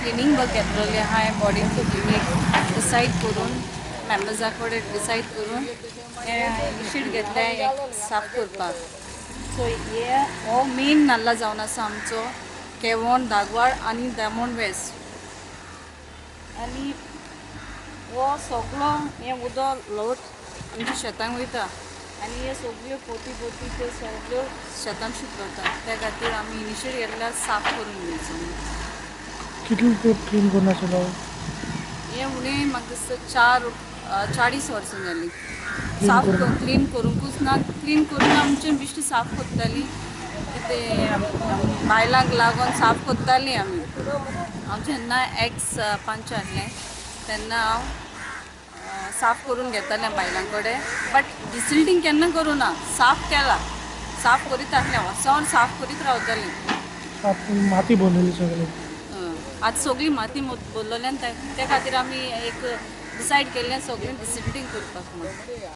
Training घेतलेली हांवें body clinic decide करून मेंबर्सा कडेन डिसायड करून इनिशिएट घेतलें साफ करपाक. सो हो मेन नाल्ला जावन आसा आमचो केवण दागवाड आनी दामोण वेस्ट. आनी हो सगळो हें उदक लोट आमच्या शेतांक वयता आनी हे सगळ्यो पोती त्यो सगळ्यो शेतांत शिंपता. त्या खातीर आमी इनिशिएट घेतल्या साफ करून घेवचो. कितले तेंप क्लीन करून आसलो? हें उणें म्हाका दिसता 40 वर्सां जालीं. साफ क्लीन करूंकूच ना. क्लीन करून आमचें बिश्टी साफ करतालीं. कितें बायलांक लागून साफ करतालीं आमी. हांव जेन्ना एक्स पंच आहलें तेन्ना हांव साफ करून घेतालें बायलां कडेन. बट डिसिल्टींग केन्ना करूं ना. साफ केलां. साफ करीत आहलें वर्सां साफ करीत रावतालीं. माती भरलेली सगळी. आतां सगळी माती भरलेल्यान त्या खातीर आमी एक डिसायड केल्लें सगळें डिसिल्टींग करपाक म्हणून.